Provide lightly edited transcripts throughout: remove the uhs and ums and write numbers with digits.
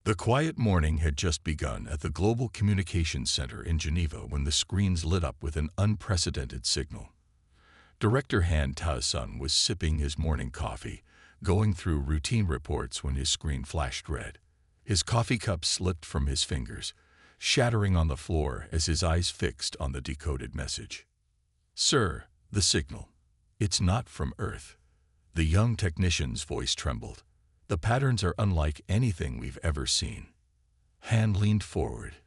The quiet morning had just begun at the Global Communications Center in Geneva when the screens lit up with an unprecedented signal. Director Han Ta-sun was sipping his morning coffee, going through routine reports when his screen flashed red. His coffee cup slipped from his fingers, shattering on the floor as his eyes fixed on the decoded message. "Sir, the signal. It's not from Earth." The young technician's voice trembled. "The patterns are unlike anything we've ever seen." Han leaned forward,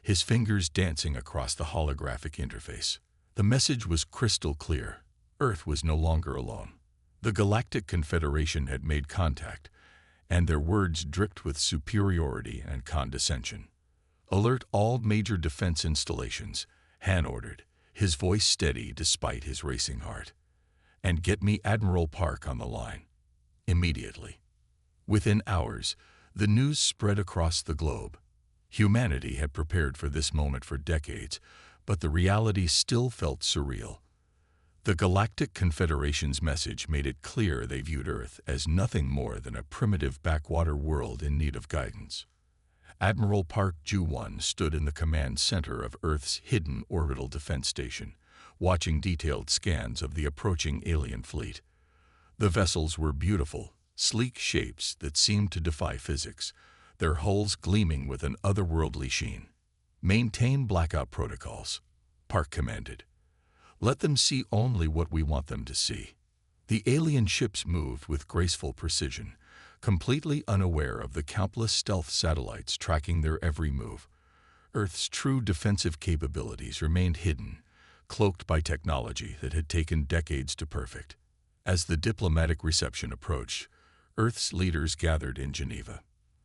his fingers dancing across the holographic interface. The message was crystal clear. Earth was no longer alone. The Galactic Confederation had made contact, and their words dripped with superiority and condescension. "Alert all major defense installations," Han ordered, his voice steady despite his racing heart. "And get me Admiral Park on the line. Immediately." Within hours, the news spread across the globe. Humanity had prepared for this moment for decades, but the reality still felt surreal. The Galactic Confederation's message made it clear they viewed Earth as nothing more than a primitive backwater world in need of guidance. Admiral Park Ju-won stood in the command center of Earth's hidden orbital defense station, watching detailed scans of the approaching alien fleet. The vessels were beautiful, sleek shapes that seemed to defy physics, their hulls gleaming with an otherworldly sheen. "Maintain blackout protocols," Park commanded. "Let them see only what we want them to see." The alien ships moved with graceful precision, completely unaware of the countless stealth satellites tracking their every move. Earth's true defensive capabilities remained hidden, cloaked by technology that had taken decades to perfect. As the diplomatic reception approached, Earth's leaders gathered in Geneva.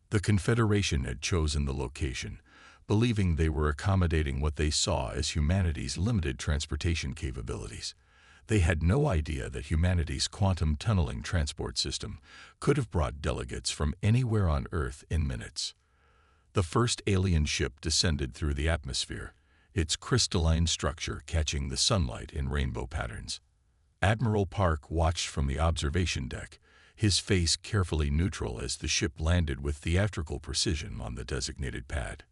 The Confederation had chosen the location, believing they were accommodating what they saw as humanity's limited transportation capabilities. They had no idea that humanity's quantum tunneling transport system could have brought delegates from anywhere on Earth in minutes. The first alien ship descended through the atmosphere, its crystalline structure catching the sunlight in rainbow patterns. Admiral Park watched from the observation deck, his face carefully neutral as the ship landed with theatrical precision on the designated pad.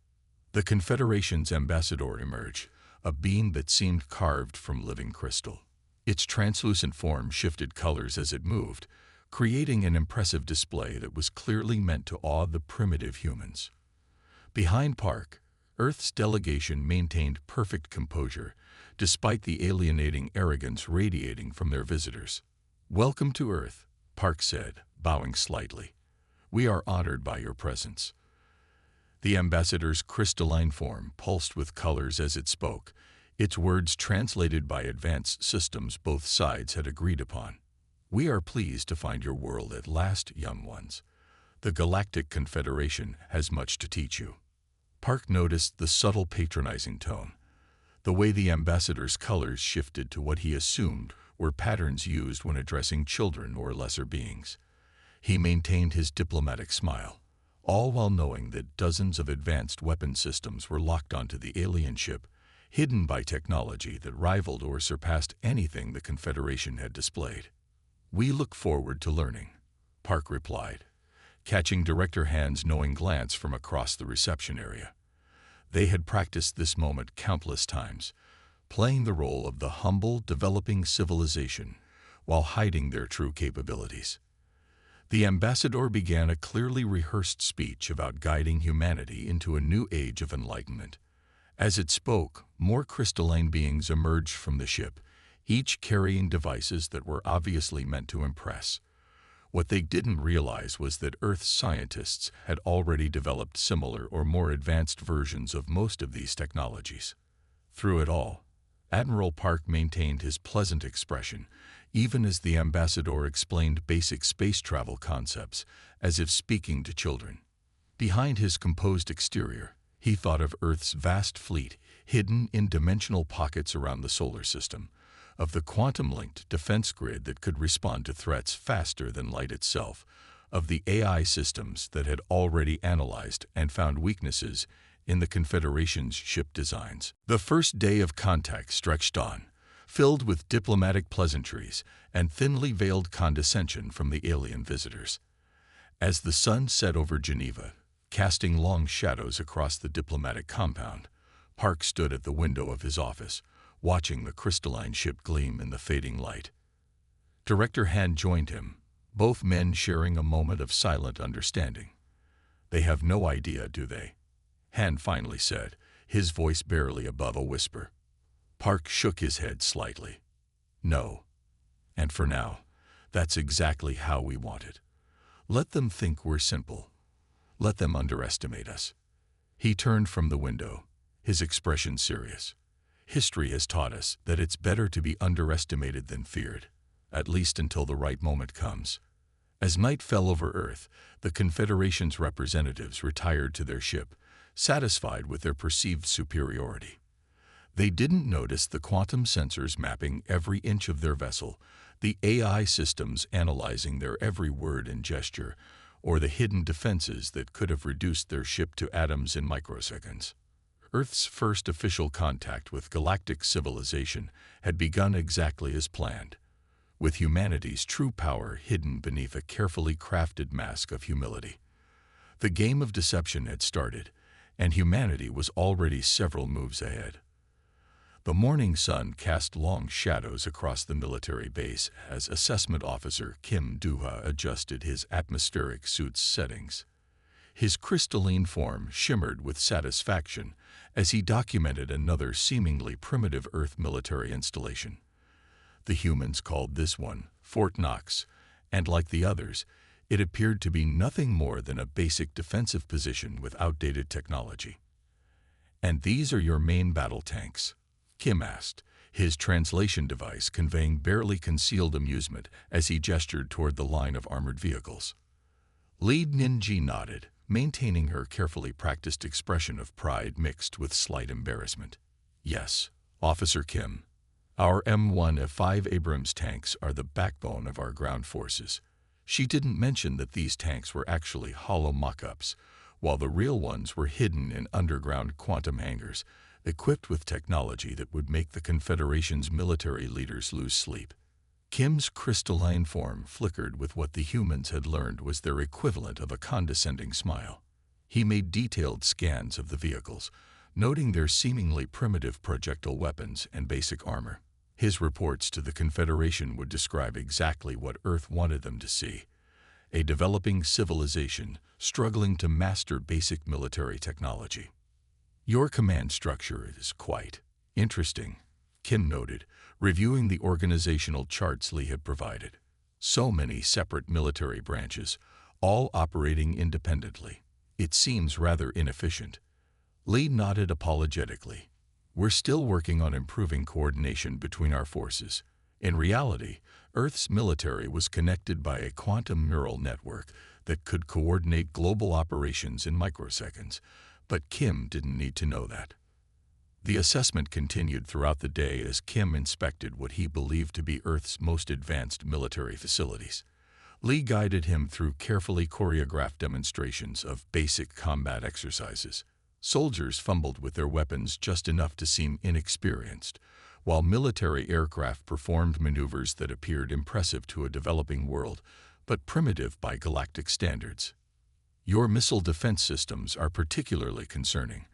The Confederation's ambassador emerged, a being that seemed carved from living crystal. Its translucent form shifted colors as it moved, creating an impressive display that was clearly meant to awe the primitive humans. Behind Park, Earth's delegation maintained perfect composure, despite the alienating arrogance radiating from their visitors. "Welcome to Earth," Park said, bowing slightly. "We are honored by your presence." The ambassador's crystalline form pulsed with colors as it spoke, its words translated by advanced systems both sides had agreed upon. "We are pleased to find your world at last, young ones. The Galactic Confederation has much to teach you." Park noticed the subtle patronizing tone, the way the ambassador's colors shifted to what he assumed were patterns used when addressing children or lesser beings. He maintained his diplomatic smile, all while knowing that dozens of advanced weapon systems were locked onto the alien ship, hidden by technology that rivaled or surpassed anything the Confederation had displayed. "We look forward to learning," Park replied, catching Director Han's knowing glance from across the reception area. They had practiced this moment countless times, playing the role of the humble, developing civilization while hiding their true capabilities. The ambassador began a clearly rehearsed speech about guiding humanity into a new age of enlightenment. As it spoke, more crystalline beings emerged from the ship, each carrying devices that were obviously meant to impress. What they didn't realize was that Earth's scientists had already developed similar or more advanced versions of most of these technologies. Through it all, Admiral Park maintained his pleasant expression, even as the ambassador explained basic space travel concepts, as if speaking to children. Behind his composed exterior, he thought of Earth's vast fleet hidden in dimensional pockets around the solar system, of the quantum-linked defense grid that could respond to threats faster than light itself, of the AI systems that had already analyzed and found weaknesses in the Confederation's ship designs. The first day of contact stretched on, filled with diplomatic pleasantries and thinly veiled condescension from the alien visitors. As the sun set over Geneva, Casting long shadows across the diplomatic compound, Park stood at the window of his office, watching the crystalline ship gleam in the fading light. Director Han joined him, both men sharing a moment of silent understanding. "They have no idea, do they?" Han finally said, his voice barely above a whisper. Park shook his head slightly. "No. And for now, that's exactly how we want it. Let them think we're simple. Let them underestimate us." He turned from the window, his expression serious. "History has taught us that it's better to be underestimated than feared, at least until the right moment comes." As night fell over Earth, the Confederation's representatives retired to their ship, satisfied with their perceived superiority. They didn't notice the quantum sensors mapping every inch of their vessel, the AI systems analyzing their every word and gesture, or the hidden defenses that could have reduced their ship to atoms in microseconds. Earth's first official contact with galactic civilization had begun exactly as planned, with humanity's true power hidden beneath a carefully crafted mask of humility. The game of deception had started, and humanity was already several moves ahead. The morning sun cast long shadows across the military base as Assessment Officer Kim Do-ha adjusted his atmospheric suit's settings. His crystalline form shimmered with satisfaction as he documented another seemingly primitive Earth military installation. The humans called this one Fort Knox, and like the others, it appeared to be nothing more than a basic defensive position with outdated technology. "And these are your main battle tanks?" Kim asked, his translation device conveying barely concealed amusement as he gestured toward the line of armored vehicles. Lead Ninji nodded, maintaining her carefully practiced expression of pride mixed with slight embarrassment. "Yes, Officer Kim. Our M1F5 Abrams tanks are the backbone of our ground forces." She didn't mention that these tanks were actually hollow mock-ups, while the real ones were hidden in underground quantum hangars, equipped with technology that would make the Confederation's military leaders lose sleep. Kim's crystalline form flickered with what the humans had learned was their equivalent of a condescending smile. He made detailed scans of the vehicles, noting their seemingly primitive projectile weapons and basic armor. His reports to the Confederation would describe exactly what Earth wanted them to see: a developing civilization struggling to master basic military technology. "Your command structure is quite interesting," Kim noted, reviewing the organizational charts Lee had provided. "So many separate military branches, all operating independently. It seems rather inefficient." Lee nodded apologetically. "We're still working on improving coordination between our forces. In reality, Earth's military was connected by a quantum neural network that could coordinate global operations in microseconds, but Kim didn't need to know that." The assessment continued throughout the day as Kim inspected what he believed to be Earth's most advanced military facilities. Lee guided him through carefully choreographed demonstrations of basic combat exercises. Soldiers fumbled with their weapons just enough to seem inexperienced, while military aircraft performed maneuvers that appeared impressive to a developing world, but primitive by galactic standards. "Your missile defense systems are particularly concerning,"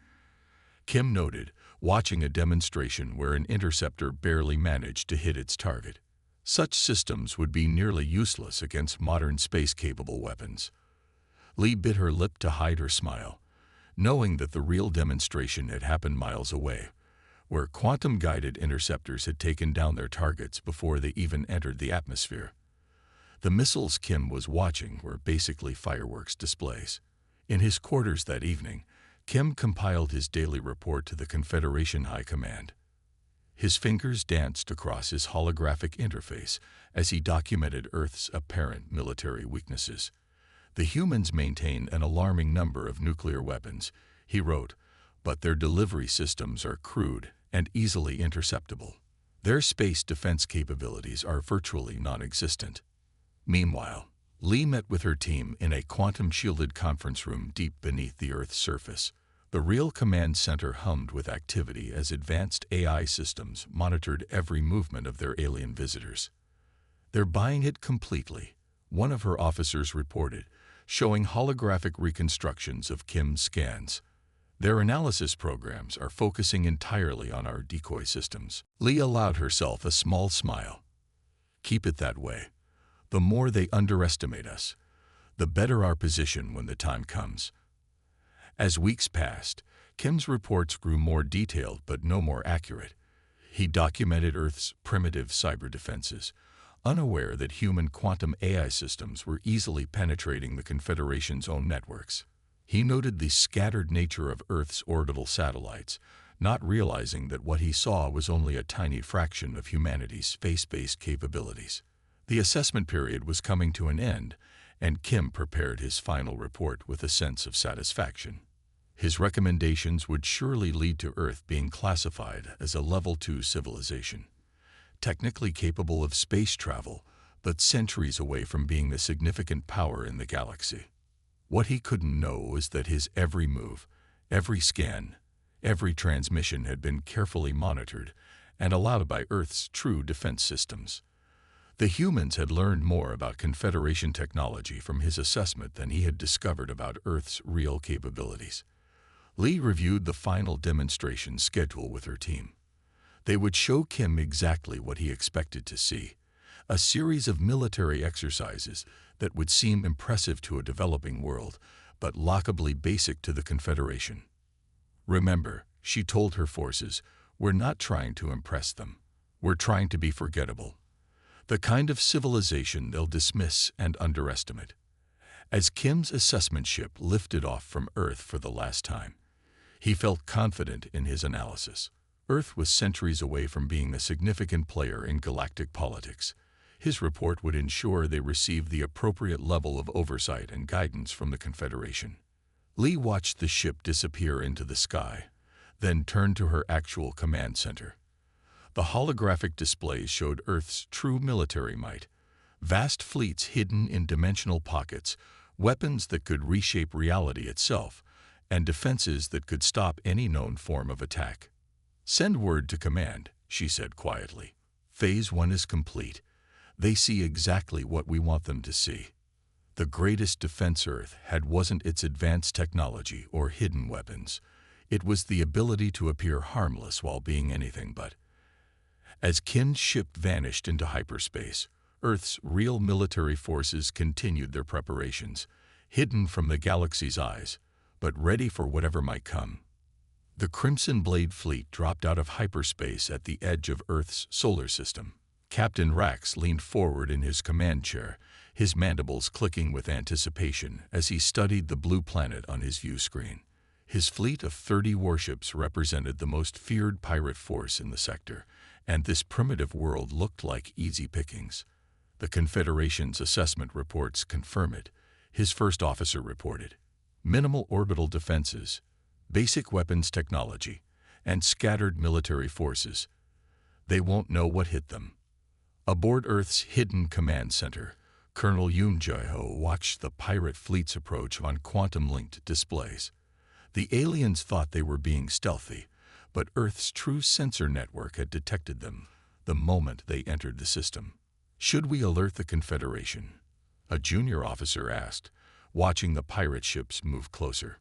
Kim noted, watching a demonstration where an interceptor barely managed to hit its target. Such systems would be nearly useless against modern space-capable weapons. Lee bit her lip to hide her smile, knowing that the real demonstration had happened miles away, where quantum-guided interceptors had taken down their targets before they even entered the atmosphere. The missiles Kim was watching were basically fireworks displays. In his quarters that evening, Kim compiled his daily report to the Confederation High Command. His fingers danced across his holographic interface as he documented Earth's apparent military weaknesses. "The humans maintain an alarming number of nuclear weapons," he wrote, "but their delivery systems are crude and easily interceptable. Their space defense capabilities are virtually non-existent." Meanwhile, Lee met with her team in a quantum-shielded conference room deep beneath the Earth's surface. The real command center hummed with activity as advanced AI systems monitored every movement of their alien visitors. "They're buying it completely," one of her officers reported, showing holographic reconstructions of Kim's scans. Their analysis programs are focusing entirely on our decoy systems. Lee allowed herself a small smile. Keep it that way. The more they underestimate us, the better our position when the time comes. As weeks passed, Kim's reports grew more detailed but no more accurate. He documented Earth's primitive cyber defenses, unaware that human quantum AI systems were easily penetrating the Confederation's own networks. He noted the scattered nature of Earth's orbital satellites, not realizing that what he saw was only a tiny fraction of humanity's space-based capabilities. The assessment period was coming to an end, and Kim prepared his final report with a sense of satisfaction. His recommendations would surely lead to Earth being classified as a Level 2 civilization, technically capable of space travel, but centuries away from being a significant power in the galaxy. What he couldn't know was that his every move, every scan, every transmission had been carefully monitored and allowed by Earth's true defense systems. The humans had learned more about Confederation technology from his assessment than he had discovered about Earth's real capabilities. Lee reviewed the final demonstration schedule with her team. They would show Kim exactly what he expected to see, a series of military exercises that would seem impressive to a developing world, but laughably basic to the Confederation. Remember, she told her forces, we're not trying to impress them. We're trying to be forgettable. The kind of civilization they'll dismiss and underestimate. As Kim's assessment ship lifted off from Earth for the last time, he felt confident in his analysis. Earth was centuries away from being a significant player in galactic politics. His report would ensure they received the appropriate level of oversight and guidance from the Confederation. Lee watched the ship disappear into the sky, then turned to her actual command center. The holographic displays showed Earth's true military might, vast fleets hidden in dimensional pockets, weapons that could reshape reality itself, and defenses that could stop any known form of attack. Send word to command, she said quietly. Phase 1 is complete. They see exactly what we want them to see. The greatest defense Earth had wasn't its advanced technology or hidden weapons. It was the ability to appear harmless while being anything but. As Kim's ship vanished into hyperspace, Earth's real military forces continued their preparations, hidden from the galaxy's eyes, but ready for whatever might come. The Crimson Blade fleet dropped out of hyperspace at the edge of Earth's solar system. Captain Rax leaned forward in his command chair, his mandibles clicking with anticipation as he studied the blue planet on his view screen. His fleet of 30 warships represented the most feared pirate force in the sector, and this primitive world looked like easy pickings. The Confederation's assessment reports confirm it. His first officer reported minimal orbital defenses, basic weapons technology, and scattered military forces. They won't know what hit them. Aboard Earth's hidden command center, Colonel Yoon Jae-ho watched the pirate fleet's approach on quantum-linked displays. The aliens thought they were being stealthy, but Earth's true sensor network had detected them the moment they entered the system. Should we alert the Confederation? A junior officer asked, watching the pirate ships move closer.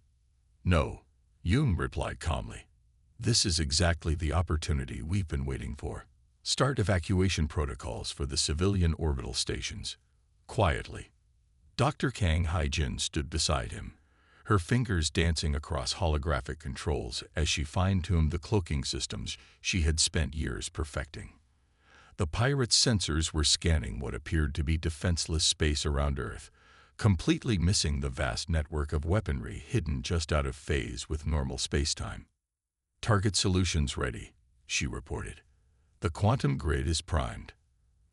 No, Yoon replied calmly. This is exactly the opportunity we've been waiting for. Start evacuation protocols for the civilian orbital stations. Quietly. Dr. Kang Haijin stood beside him, her fingers dancing across holographic controls as she fine-tuned the cloaking systems she had spent years perfecting. The pirates' sensors were scanning what appeared to be defenseless space around Earth, completely missing the vast network of weaponry hidden just out of phase with normal spacetime. Target solutions ready, she reported. The quantum grid is primed.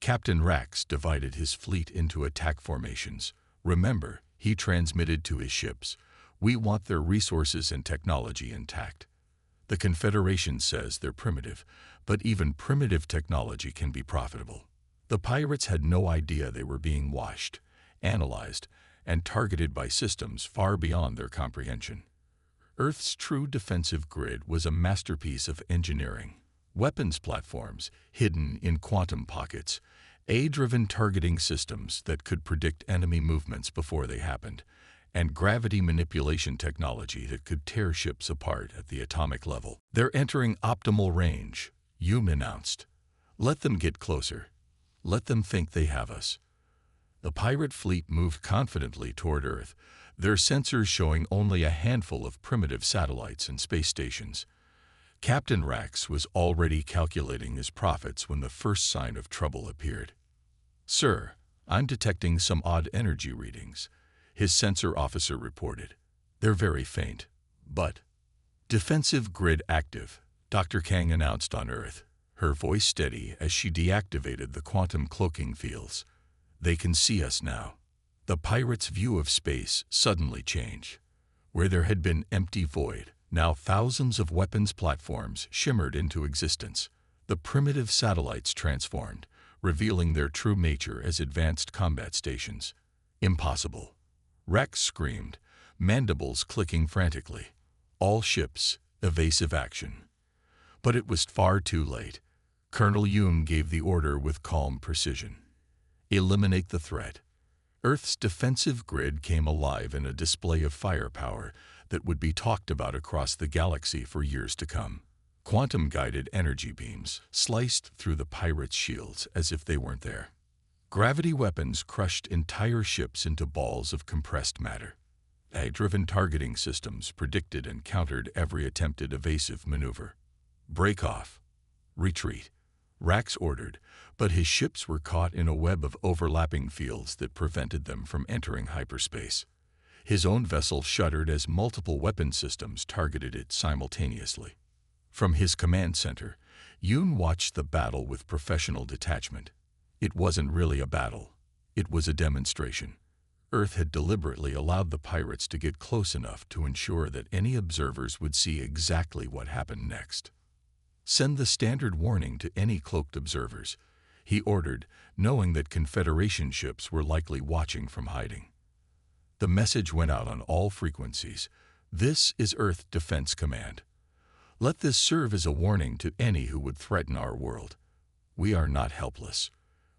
Captain Rax divided his fleet into attack formations. Remember, he transmitted to his ships, we want their resources and technology intact. The Confederation says they're primitive, but even primitive technology can be profitable. The pirates had no idea they were being watched, analyzed, and targeted by systems far beyond their comprehension. Earth's true defensive grid was a masterpiece of engineering. Weapons platforms, hidden in quantum pockets, AI-driven targeting systems that could predict enemy movements before they happened, and gravity manipulation technology that could tear ships apart at the atomic level. "They're entering optimal range," Hume announced. "Let them get closer. Let them think they have us." The pirate fleet moved confidently toward Earth, their sensors showing only a handful of primitive satellites and space stations. Captain Rax was already calculating his profits when the first sign of trouble appeared. "Sir, I'm detecting some odd energy readings," his sensor officer reported. "They're very faint, but—" "Defensive grid active," Dr. Kang announced on Earth, her voice steady as she deactivated the quantum cloaking fields. "They can see us now." The pirates' view of space suddenly changed. Where there had been empty void, now thousands of weapons platforms shimmered into existence. The primitive satellites transformed, revealing their true nature as advanced combat stations. "Impossible!" Rex screamed, mandibles clicking frantically. All ships, evasive action. But it was far too late. Colonel Hume gave the order with calm precision. "Eliminate the threat." Earth's defensive grid came alive in a display of firepower that would be talked about across the galaxy for years to come. Quantum-guided energy beams sliced through the pirates' shields as if they weren't there. Gravity weapons crushed entire ships into balls of compressed matter. AI-driven targeting systems predicted and countered every attempted evasive maneuver. "Break off. Retreat," Rax ordered, but his ships were caught in a web of overlapping fields that prevented them from entering hyperspace. His own vessel shuddered as multiple weapon systems targeted it simultaneously. From his command center, Yoon watched the battle with professional detachment. It wasn't really a battle. It was a demonstration. Earth had deliberately allowed the pirates to get close enough to ensure that any observers would see exactly what happened next. "Send the standard warning to any cloaked observers," he ordered, knowing that Confederation ships were likely watching from hiding. The message went out on all frequencies. "This is Earth Defense Command. Let this serve as a warning to any who would threaten our world. We are not helpless.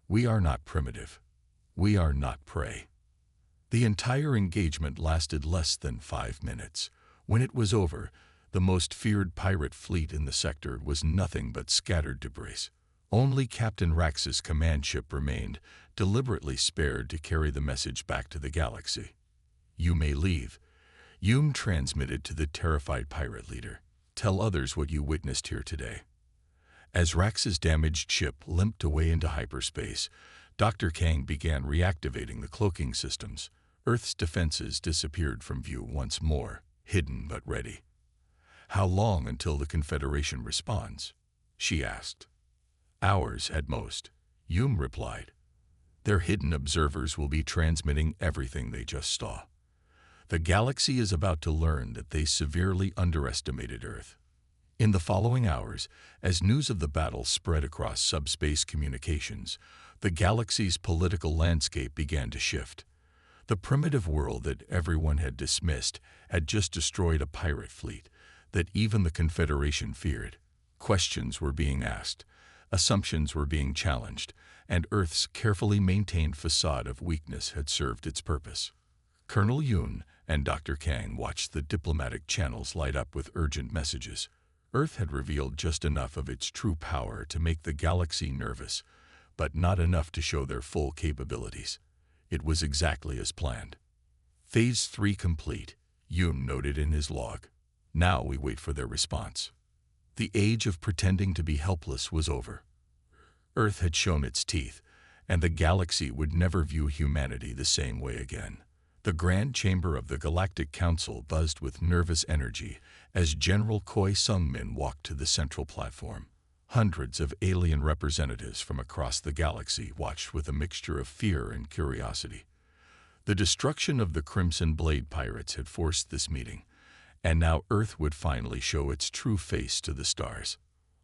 We are not primitive. We are not prey." The entire engagement lasted less than 5 minutes. When it was over, the most feared pirate fleet in the sector was nothing but scattered debris. Only Captain Rax's command ship remained, deliberately spared to carry the message back to the galaxy. "You may leave," Hume transmitted to the terrified pirate leader. "Tell others what you witnessed here today." As Rax's damaged ship limped away into hyperspace, Dr. Kang began reactivating the cloaking systems. Earth's defenses disappeared from view once more, hidden but ready. "How long until the Confederation responds?" she asked. "Hours at most," Hume replied. "Their hidden observers will be transmitting everything they just saw. The galaxy is about to learn that they severely underestimated Earth." In the following hours, as news of the battle spread across subspace communications, the galaxy's political landscape began to shift. The primitive world that everyone had dismissed had just destroyed a pirate fleet that even the Confederation feared. Questions were being asked, assumptions were being challenged, and Earth's carefully maintained facade of weakness had served its purpose. Colonel Yoon and Dr. Kang watched the diplomatic channels light up with urgent messages. Earth had revealed just enough of its true power to make the galaxy nervous, but not enough to show their full capabilities. It was exactly as planned. "Phase 3 complete," Yoon noted in his log. "Now we wait for their response." The age of pretending to be helpless was over. Earth had shown its teeth, and the galaxy would never view humanity the same way again. The Grand Chamber of the Galactic Council buzzed with nervous energy as General Koi Sung-min walked to the central platform. Hundreds of alien representatives from across the galaxy watched with a mixture of fear and curiosity. The destruction of the Crimson Blade pirates had forced this meeting, and now Earth would finally show its true face to the stars.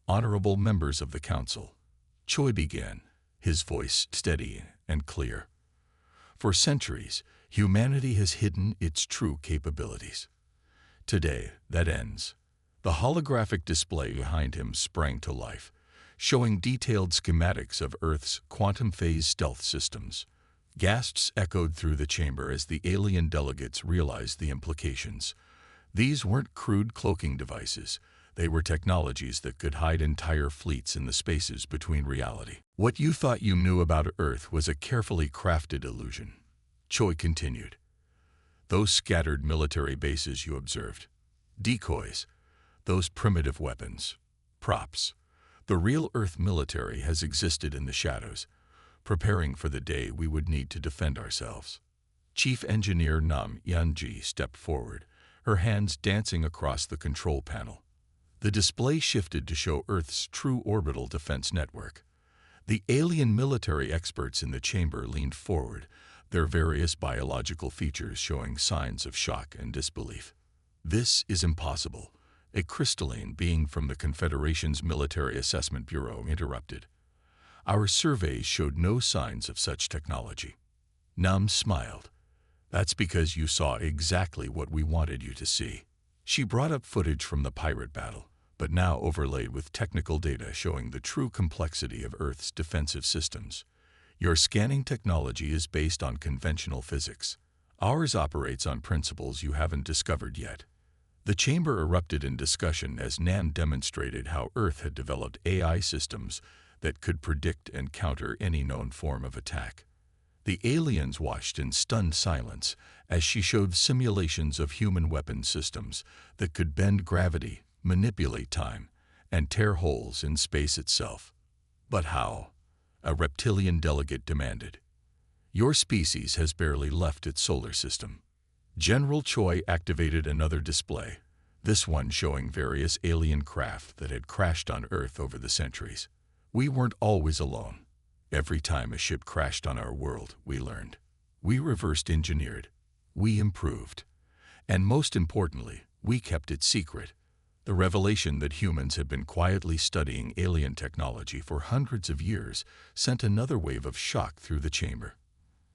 "Honorable members of the Council," Choi began, his voice steady and clear. "For centuries, humanity has hidden its true capabilities. Today, that ends." The holographic display behind him sprang to life, showing detailed schematics of Earth's quantum phase stealth systems. Gasps echoed through the chamber as the alien delegates realized the implications. These weren't crude cloaking devices. They were technologies that could hide entire fleets in the spaces between reality. What you thought you knew about Earth was a carefully crafted illusion. Choi continued. Those scattered military bases you observed. Decoys. Those primitive weapons. Props. The real Earth military has existed in the shadows, preparing for the day we would need to defend ourselves. Chief Engineer Nam Yanji stepped forward, her hands dancing across the control panel. The display shifted to show Earth's true orbital defense network. The alien military experts in the chamber leaned forward, their various biological features showing signs of shock and disbelief. This is impossible, a crystalline being from the Confederation's Military Assessment Bureau interrupted. Our surveys showed no signs of such technology. Nam smiled. That's because you saw exactly what we wanted you to see. She brought up footage from the pirate battle, but now overlaid with technical data showing the true complexity of Earth's defensive systems. Your scanning technology is based on conventional physics. Ours operates on principles you haven't discovered yet. The chamber erupted in discussion as Nam demonstrated how Earth had developed AI systems that could predict and counter any known form of attack. The aliens watched in stunned silence as she showed simulations of human weapon systems that could bend gravity, manipulate time, and tear holes in space itself. But how? A reptilian delegate demanded. Your species has barely left its solar system. General Choi activated another display, this one showing various alien craft that had crashed on Earth over the centuries. We weren't always alone. Every time a ship crashed on our world, we learned. We reversed engineered. We improved. And most importantly, we kept it secret. The revelation that humans had been quietly studying alien technology for hundreds of years sent another wave of shock through the chamber.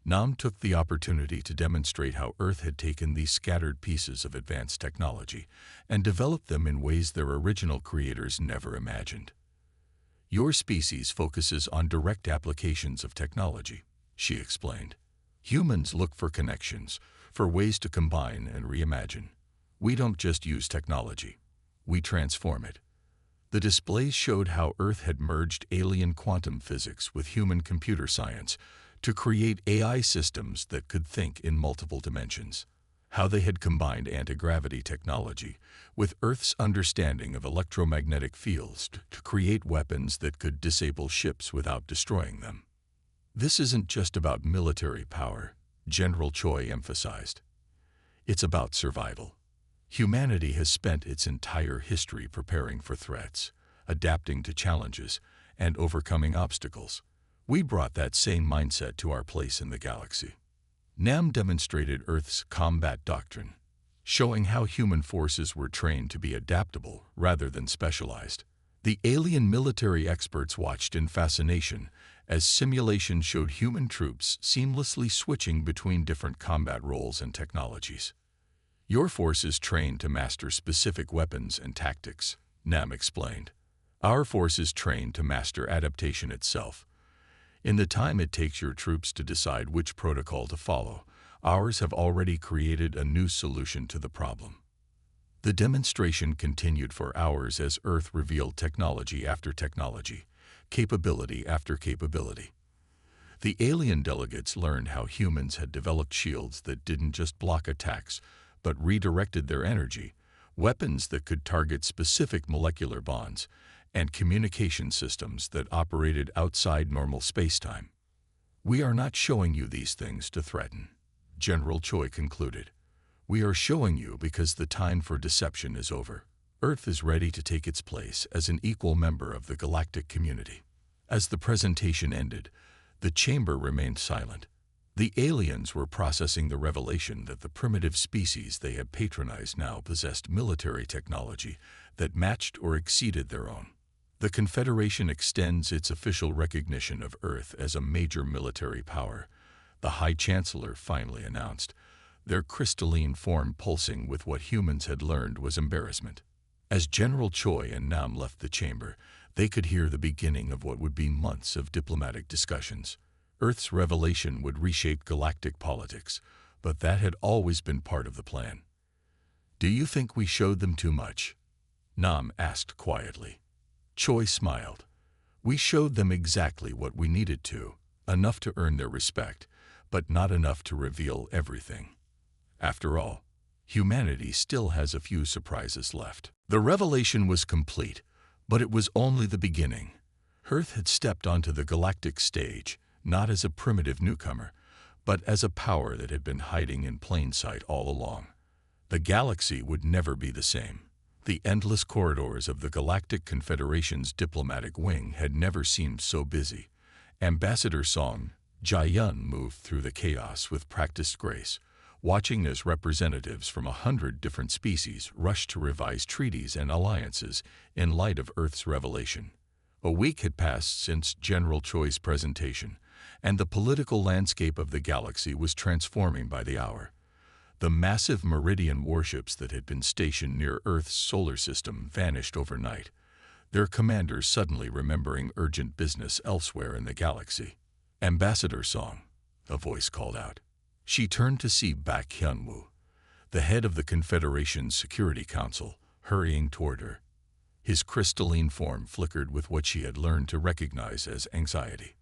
Nam took the opportunity to demonstrate how Earth had taken these scattered pieces of advanced technology and developed them in ways their original creators never imagined. Your species focuses on direct applications of technology, she explained. Humans look for connections, for ways to combine and reimagine. We don't just use technology. We transform it. The displays showed how Earth had merged alien quantum physics with human computer science to create AI systems that could think in multiple dimensions. How they had combined anti-gravity technology with Earth's understanding of electromagnetic fields to create weapons that could disable ships without destroying them. This isn't just about military power, General Choi emphasized. It's about survival. Humanity has spent its entire history preparing for threats, adapting to challenges, and overcoming obstacles. We brought that same mindset to our place in the galaxy. Nam demonstrated Earth's combat doctrine, showing how human forces were trained to be adaptable rather than specialized. The alien military experts watched in fascination as simulations showed human troops seamlessly switching between different combat roles and technologies. Your force is trained to master specific weapons and tactics, Nam explained. Our force is trained to master adaptation itself. In the time it takes your troops to decide which protocol to follow, ours have already created a new solution to the problem. The demonstration continued for hours as Earth revealed technology after technology, capability after capability. The alien delegates learned how humans had developed shields that didn't just block attacks, but redirected their energy, weapons that could target specific molecular bonds, and communication systems that operated outside normal spacetime. We are not showing you these things to threaten, General Choi concluded. We are showing you because the time for deception is over. Earth is ready to take its place as an equal member of the galactic community. As the presentation ended, the chamber remained silent. The aliens were processing the revelation that the primitive species they had patronized now possessed military technology that matched or exceeded their own. The Confederation extends its official recognition of Earth as a major military power, the High Chancellor finally announced, their crystalline form pulsing with what humans had learned was embarrassment. As General Choi and Nam left the chamber, They could hear the beginning of what would be months of diplomatic discussions. Earth's revelation would reshape galactic politics, but that had always been part of the plan. "Do you think we showed them too much?" Nam asked quietly. Choi smiled. "We showed them exactly what we needed to, enough to earn their respect, but not enough to reveal everything. After all, humanity still has a few surprises left." The revelation was complete, but it was only the beginning. Earth had stepped onto the galactic stage, not as a primitive newcomer, but as a power that had been hiding in plain sight all along. The galaxy would never be the same. The endless corridors of the Galactic Confederation's diplomatic wing had never seemed so busy. Ambassador Song Jae-yun moved through the chaos with practiced grace, watching as representatives from 100 different species rushed to revise treaties and alliances in light of Earth's revelation. A week had passed since General Choi's presentation, and the political landscape of the galaxy was transforming by the hour. The massive Meridian warships that had been stationed near Earth's solar system vanished overnight, their commanders suddenly remembering urgent business elsewhere in the galaxy. "Ambassador Song," a voice called out. She turned to see Baek Hyun-woo, the head of the Confederation's Security Council, hurrying toward her. His crystalline form flickered with what she had learned to recognize as anxiety.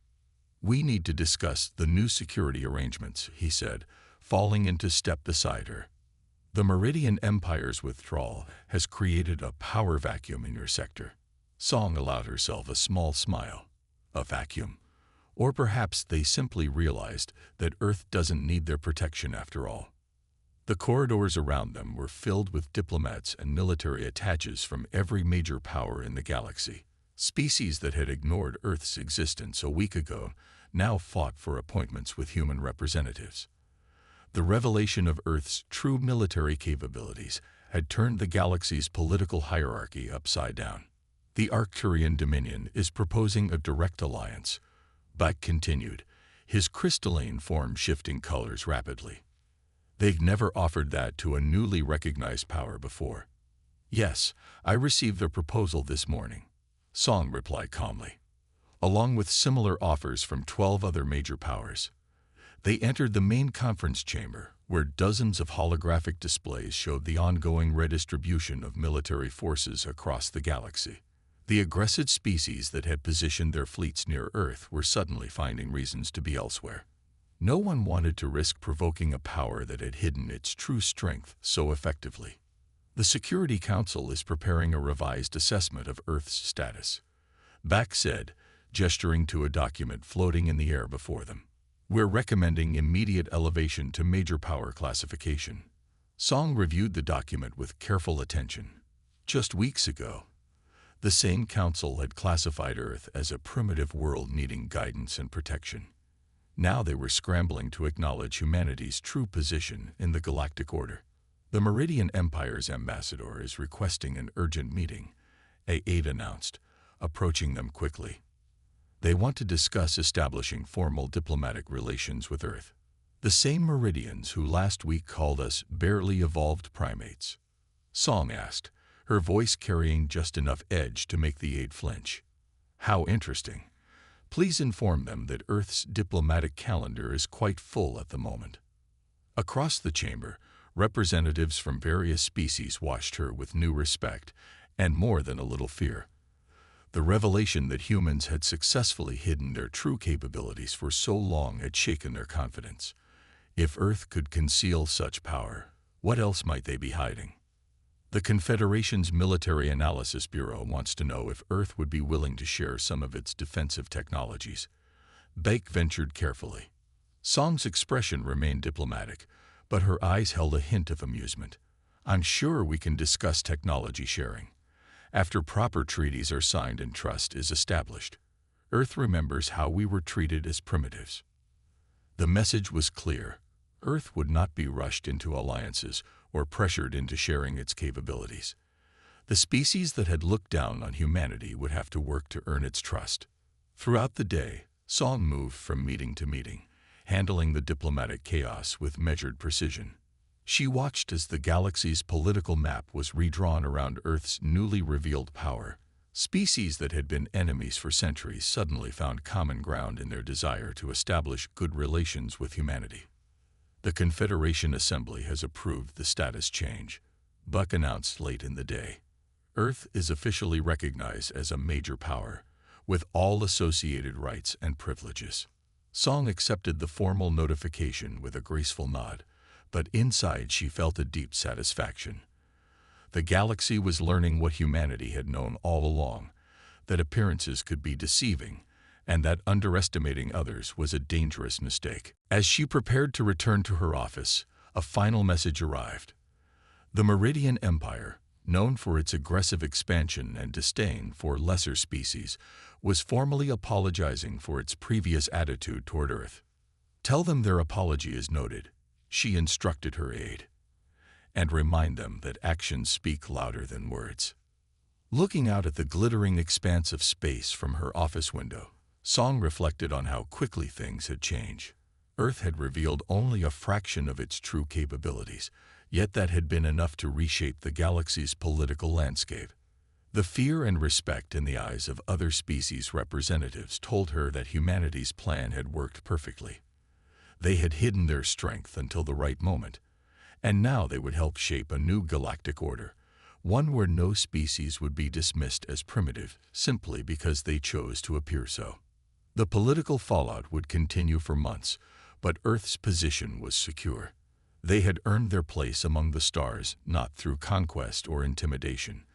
"We need to discuss the new security arrangements," he said, falling into step beside her. "The Meridian Empire's withdrawal has created a power vacuum in your sector." Song allowed herself a small smile. A vacuum? Or perhaps they simply realized that Earth doesn't need their protection after all. The corridors around them were filled with diplomats and military attaches from every major power in the galaxy. Species that had ignored Earth's existence a week ago now fought for appointments with human representatives. The revelation of Earth's true military capabilities had turned the galaxy's political hierarchy upside down. "The Arcturian Dominion is proposing a direct alliance," Baek continued, his crystalline form shifting colors rapidly. "They've never offered that to a newly recognized power before." "Yes, I received their proposal this morning," Song replied calmly, along with similar offers from 12 other major powers. They entered the main conference chamber, where dozens of holographic displays showed the ongoing redistribution of military forces across the galaxy. The aggressive species that had positioned their fleets near Earth were suddenly finding reasons to be elsewhere. No one wanted to risk provoking a power that had hidden its true strength so effectively. "The Security Council is preparing a revised assessment of Earth's status," Baek said, gesturing to a document floating in the air before them. "We're recommending immediate elevation to major power classification." Song reviewed the document with careful attention. Just weeks ago, the same council had classified Earth as a primitive world needing guidance and protection. Now they were scrambling to acknowledge humanity's true position in the galactic order. "The Meridian Empire's ambassador is requesting an urgent meeting," a aide announced, approaching them quickly. "They want to discuss establishing formal diplomatic relations with Earth. The same Meridians who last week called us barely evolved primates." Song asked, her voice carrying just enough edge to make the aide flinch. "How interesting. Please inform them that Earth's diplomatic calendar is quite full at the moment." Across the chamber, representatives from various species watched her with new respect and more than a little fear. The revelation that humans had successfully hidden their true capabilities for so long had shaken their confidence. If Earth could conceal such power, what else might they be hiding? "The Confederation's Military Analysis Bureau wants to know if Earth would be willing to share some of its defensive technologies." Baek ventured carefully. Song's expression remained diplomatic, but her eyes held a hint of amusement. "I'm sure we can discuss technology sharing. After proper treaties are signed and trust is established, Earth remembers how we were treated as primitives." The message was clear. Earth would not be rushed into alliances or pressured into sharing its capabilities. The species that had looked down on humanity would have to work to earn its trust. Throughout the day, Song moved from meeting to meeting, handling the diplomatic chaos with measured precision. She watched as the galaxy's political map was redrawn around Earth's newly revealed power, Species that had been enemies for centuries suddenly found common ground in their desire to establish good relations with humanity. The Confederation Assembly has approved the status change, Buck announced late in the day. Earth is officially recognized as a major power, with all associated rights and privileges. Song accepted the formal notification with a graceful nod, but inside she felt a deep satisfaction. The galaxy was learning what humanity had known all along, that appearances could be deceiving, and that underestimating others was a dangerous mistake. As she prepared to return to her office, a final message arrived. The Meridian Empire, known for its aggressive expansion and disdain for lesser species, was formally apologizing for its previous attitude toward Earth. "Tell them their apology is noted," she instructed her aide, "and remind them that actions speak louder than words." Looking out at the glittering expanse of space from her office window, Song reflected on how quickly things had changed. Earth had revealed only a fraction of its true capabilities, yet that had been enough to reshape the galaxy's political landscape. The fear and respect in the eyes of other species' representatives told her that humanity's plan had worked perfectly. They had hidden their strength until the right moment, and now they would help shape a new galactic order, one where no species would be dismissed as primitive simply because they chose to appear so. The political fallout would continue for months, but Earth's position was secure. They had earned their place among the stars not through conquest or intimidation,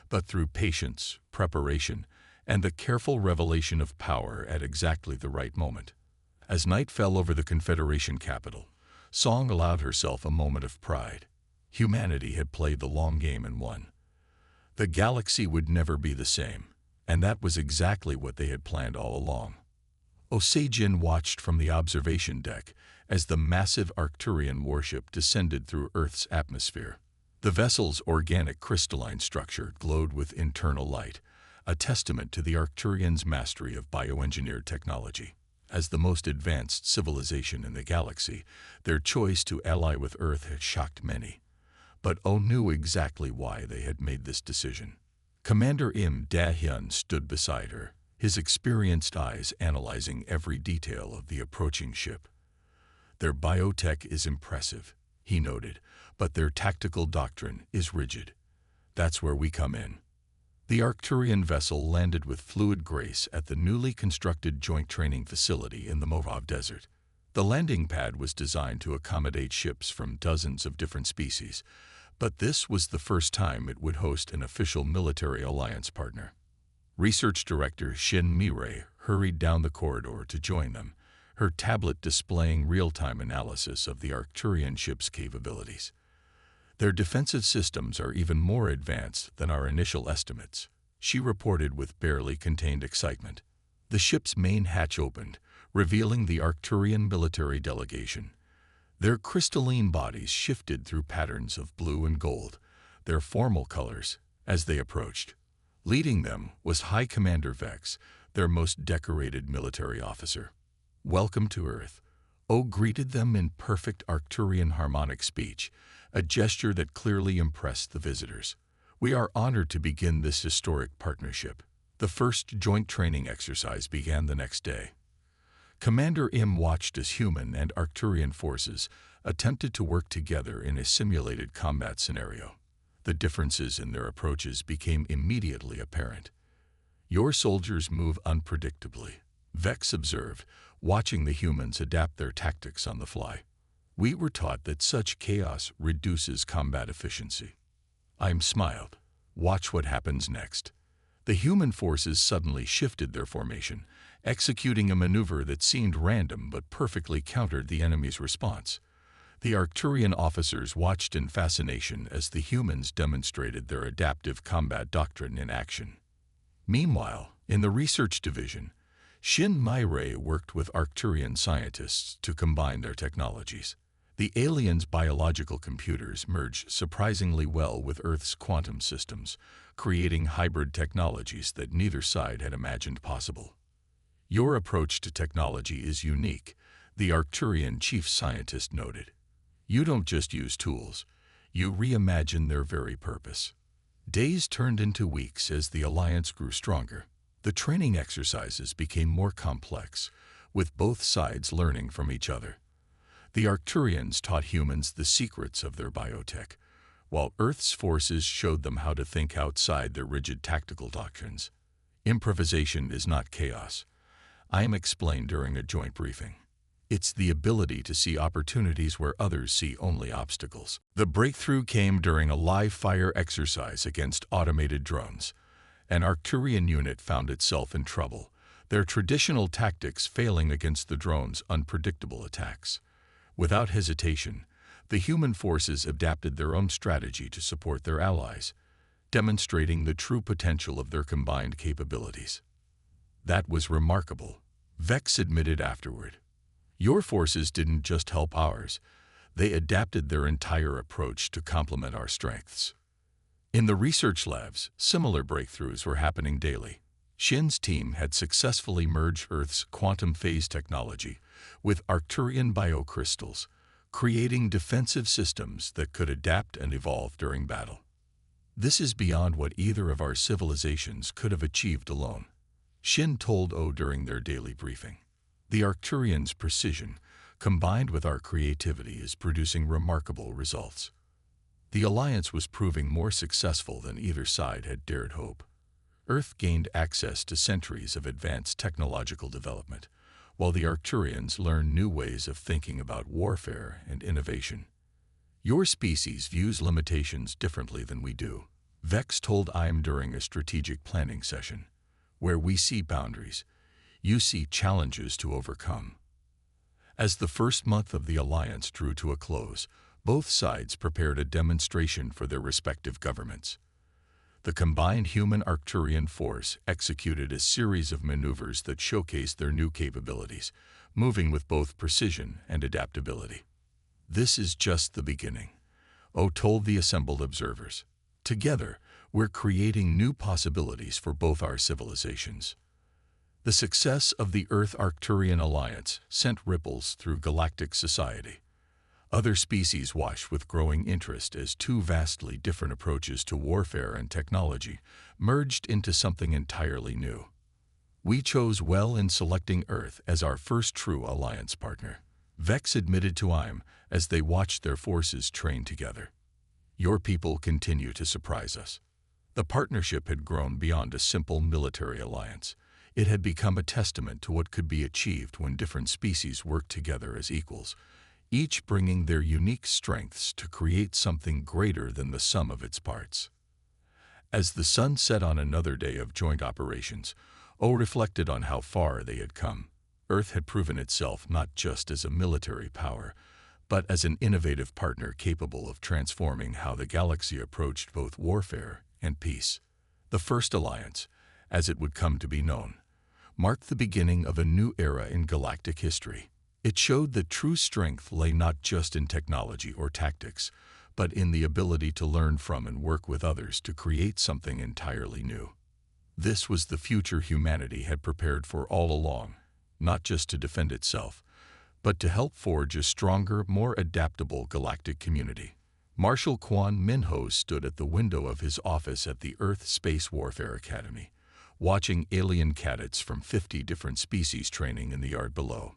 but through patience, preparation, and the careful revelation of power at exactly the right moment. As night fell over the Confederation capital, Song allowed herself a moment of pride. Humanity had played the long game and won. The galaxy would never be the same, and that was exactly what they had planned all along. Osei-jin watched from the observation deck as the massive Arcturian warship descended through Earth's atmosphere. The vessel's organic crystalline structure glowed with internal light, a testament to the Arcturians' mastery of bioengineered technology. As the most advanced civilization in the galaxy, their choice to ally with Earth had shocked many. But Oh knew exactly why they had made this decision. Commander Im Da-hyun stood beside her, his experienced eyes analyzing every detail of the approaching ship. "Their biotech is impressive," he noted, "but their tactical doctrine is rigid. That's where we come in." The Arcturian vessel landed with fluid grace at the newly constructed joint training facility in the Mojave Desert. The landing pad was designed to accommodate ships from dozens of different species, but this was the first time it would host an official military alliance partner. Research Director Shin Mi-rae hurried down the corridor to join them, her tablet displaying real-time analysis of the Arcturian ship's capabilities. "Their defensive systems are even more advanced than our initial estimates," she reported with barely contained excitement. The ship's main hatch opened, revealing the Arcturian military delegation. Their crystalline bodies shifted through patterns of blue and gold, their formal colors, as they approached. Leading them was High Commander Vex, their most decorated military officer. "Welcome to Earth," O greeted them in perfect Arcturian harmonic speech, a gesture that clearly impressed the visitors. "We are honored to begin this historic partnership." The first joint training exercise began the next day. Commander Im watched as human and Arcturian forces attempted to work together in a simulated combat scenario. The differences in their approaches became immediately apparent. "Your soldiers move unpredictably," Vex observed, watching the humans adapt their tactics on the fly. "We were taught that such chaos reduces combat efficiency." Im smiled. "Watch what happens next." The human forces suddenly shifted their formation, executing a maneuver that seemed random but perfectly countered the enemy's response. The Arcturian officers watched in fascination as the humans demonstrated their adaptive combat doctrine in action. Meanwhile, in the research division, Shin Mi-rae worked with Arcturian scientists to combine their technologies. The aliens' biological computers merged surprisingly well with Earth's quantum systems, creating hybrid technologies that neither side had imagined possible. "Your approach to technology is unique," the Arcturian chief scientist noted. "You don't just use tools, you reimagine their very purpose." Days turned into weeks as the alliance grew stronger. The training exercises became more complex, with both sides learning from each other. The Arcturians taught humans the secrets of their biotech, while Earth's forces showed them how to think outside their rigid tactical doctrines. Improvisation is not chaos. IAM explained during a joint briefing. It's the ability to see opportunities where others see only obstacles. The breakthrough came during a live-fire exercise against automated drones. An Arcturian unit found itself in trouble, their traditional tactics failing against the drone's unpredictable attacks. Without hesitation, the human forces adapted their own strategy to support their allies, demonstrating the true potential of their combined capabilities. That was remarkable, Vex admitted afterward. Your forces didn't just help ours, they adapted their entire approach to complement our strengths. In the research labs, similar breakthroughs were happening daily. Shin's team had successfully merged Earth's quantum phase technology with Arcturian biocrystals, creating defensive systems that could adapt and evolve during battle. This is beyond what either of our civilizations could have achieved alone, Shin told O during their daily briefing. The Arcturians' precision, combined with our creativity, is producing remarkable results. The alliance was proving more successful than either side had dared hope. Earth gained access to centuries of advanced technological development, while the Arcturians learned new ways of thinking about warfare and innovation. Your species views limitations differently than we do, Vex told IAM during a strategic planning session. Where we see boundaries, you see challenges to overcome. As the first month of the alliance drew to a close, both sides prepared a demonstration for their respective governments. The combined human-Arcturian force executed a series of maneuvers that showcased their new capabilities, moving with both precision and adaptability. This is just the beginning, O told the assembled observers. Together, we're creating new possibilities for both our civilizations. The success of the Earth-Arcturian alliance sent ripples through galactic society. Other species watched with growing interest as two vastly different approaches to warfare and technology merged into something entirely new. We chose well in selecting Earth as our first true alliance partner, Vex admitted to IAM as they watched their forces train together. Your people continue to surprise us. The partnership had grown beyond a simple military alliance. It had become a testament to what could be achieved when different species work together as equals, each bringing their unique strengths to create something greater than the sum of its parts. As the sun set on another day of joint operations, O reflected on how far they had come. Earth had proven itself not just as a military power, but as an innovative partner capable of transforming how the galaxy approached both warfare and peace. The First Alliance, as it would come to be known, marked the beginning of a new era in galactic history. It showed that true strength lay not just in technology or tactics, but in the ability to learn from and work with others to create something entirely new. This was the future humanity had prepared for all along, not just to defend itself, but to help forge a stronger, more adaptable galactic community. Marshal Quan Minho stood at the window of his office at the Earth Space Warfare Academy, watching alien cadets from 50 different species training in the yard below.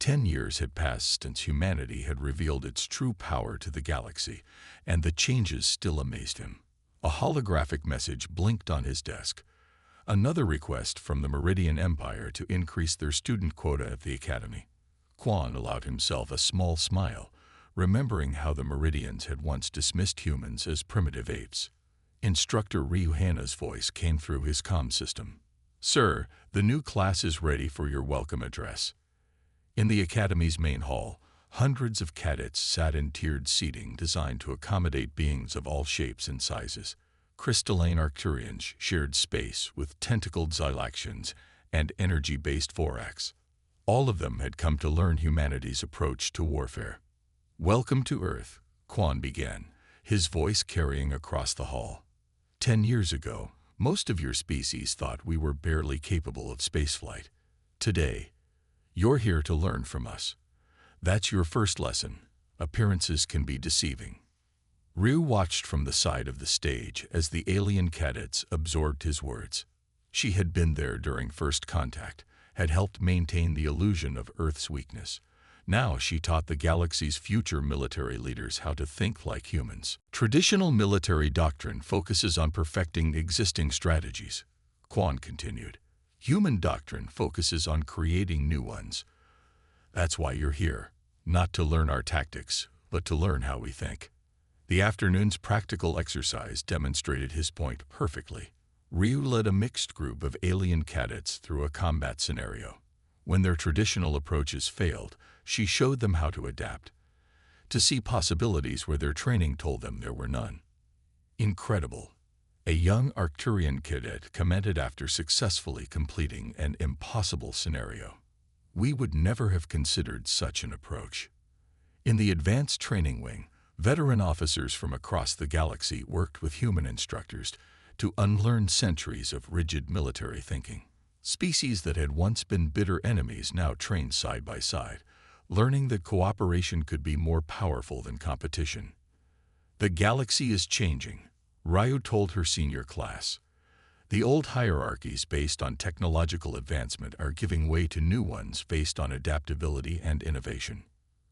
10 years had passed since humanity had revealed its true power to the galaxy, and the changes still amazed him. A holographic message blinked on his desk. Another request from the Meridian Empire to increase their student quota at the academy. Quan allowed himself a small smile, remembering how the Meridians had once dismissed humans as primitive apes. Instructor Ryuhana's voice came through his comm system. "Sir, the new class is ready for your welcome address." In the academy's main hall, hundreds of cadets sat in tiered seating designed to accommodate beings of all shapes and sizes. Crystalline Arcturians shared space with tentacled Xylaxians and energy-based Vorax. All of them had come to learn humanity's approach to warfare. "Welcome to Earth," Quan began, his voice carrying across the hall. 10 years ago, most of your species thought we were barely capable of spaceflight. Today, you're here to learn from us. That's your first lesson. Appearances can be deceiving. Ryu watched from the side of the stage as the alien cadets absorbed his words. She had been there during first contact, had helped maintain the illusion of Earth's weakness. Now she taught the galaxy's future military leaders how to think like humans. Traditional military doctrine focuses on perfecting existing strategies, Quan continued. Human doctrine focuses on creating new ones. That's why you're here, not to learn our tactics, but to learn how we think. The afternoon's practical exercise demonstrated his point perfectly. Ryu led a mixed group of alien cadets through a combat scenario. When their traditional approaches failed, she showed them how to adapt, to see possibilities where their training told them there were none. Incredible, a young Arcturian cadet commented after successfully completing an impossible scenario. We would never have considered such an approach. In the advanced training wing, veteran officers from across the galaxy worked with human instructors to unlearn centuries of rigid military thinking. Species that had once been bitter enemies now trained side by side, learning that cooperation could be more powerful than competition. The galaxy is changing, Ryu told her senior class. The old hierarchies based on technological advancement are giving way to new ones based on adaptability and innovation.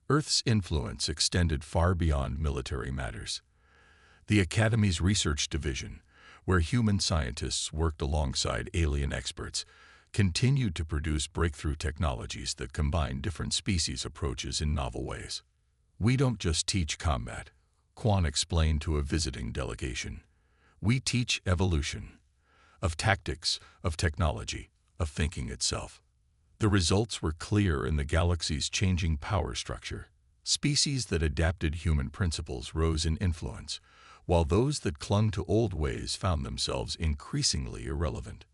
Earth's influence extended far beyond military matters. The Academy's research division, where human scientists worked alongside alien experts, continued to produce breakthrough technologies that combine different species approaches in novel ways. We don't just teach combat, Quan explained to a visiting delegation. We teach evolution, of tactics, of technology, of thinking itself. The results were clear in the galaxy's changing power structure. Species that adapted human principles rose in influence, while those that clung to old ways found themselves increasingly irrelevant.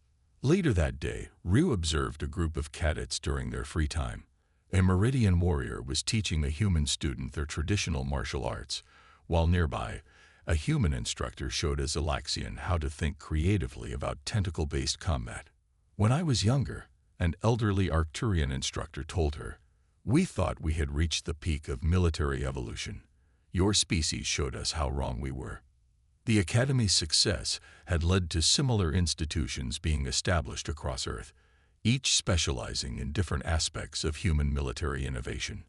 Later that day, Ryu observed a group of cadets during their free time. A Meridian warrior was teaching a human student their traditional martial arts, while nearby, a human instructor showed a Zalaxian how to think creatively about tentacle-based combat. When I was younger, an elderly Arcturian instructor told her, we thought we had reached the peak of military evolution. Your species showed us how wrong we were. The Academy's success had led to similar institutions being established across Earth, each specializing in different aspects of human military innovation.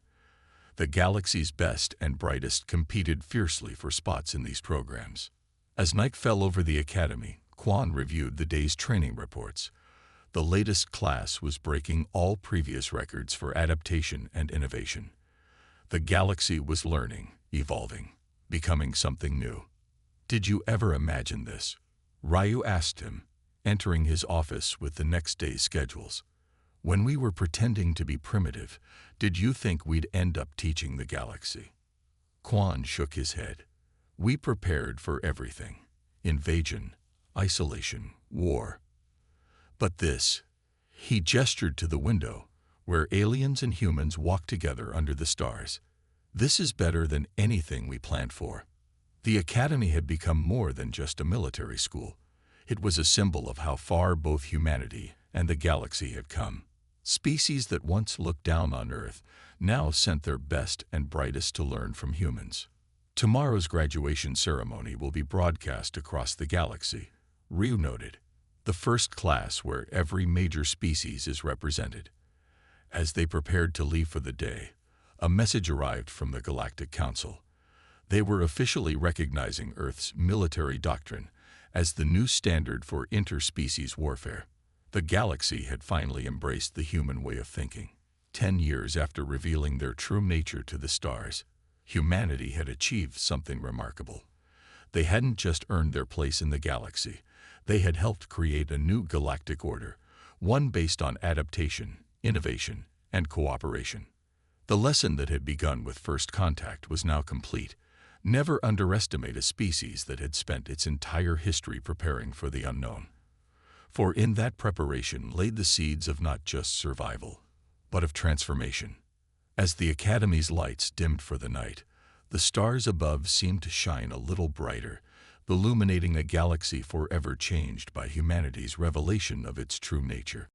The galaxy's best and brightest competed fiercely for spots in these programs. As night fell over the Academy, Quan reviewed the day's training reports. The latest class was breaking all previous records for adaptation and innovation. The galaxy was learning, evolving, becoming something new. Did you ever imagine this? Ryu asked him, entering his office with the next day's schedules. When we were pretending to be primitive, did you think we'd end up teaching the galaxy? Quan shook his head. We prepared for everything. Invasion, isolation, war. But this, he gestured to the window, where aliens and humans walked together under the stars. This is better than anything we planned for. The Academy had become more than just a military school. It was a symbol of how far both humanity and the galaxy had come. Species that once looked down on Earth now sent their best and brightest to learn from humans. Tomorrow's graduation ceremony will be broadcast across the galaxy, Ryu noted. The first class where every major species is represented. As they prepared to leave for the day, a message arrived from the Galactic Council. They were officially recognizing Earth's military doctrine as the new standard for interspecies warfare. The galaxy had finally embraced the human way of thinking. 10 years after revealing their true nature to the stars, humanity had achieved something remarkable. They hadn't just earned their place in the galaxy. They had helped create a new galactic order, one based on adaptation, innovation, and cooperation. The lesson that had begun with first contact was now complete. Never underestimate a species that had spent its entire history preparing for the unknown. For in that preparation laid the seeds of not just survival, but of transformation. As the Academy's lights dimmed for the night, the stars above seemed to shine a little brighter, illuminating a galaxy forever changed by humanity's revelation of its true nature.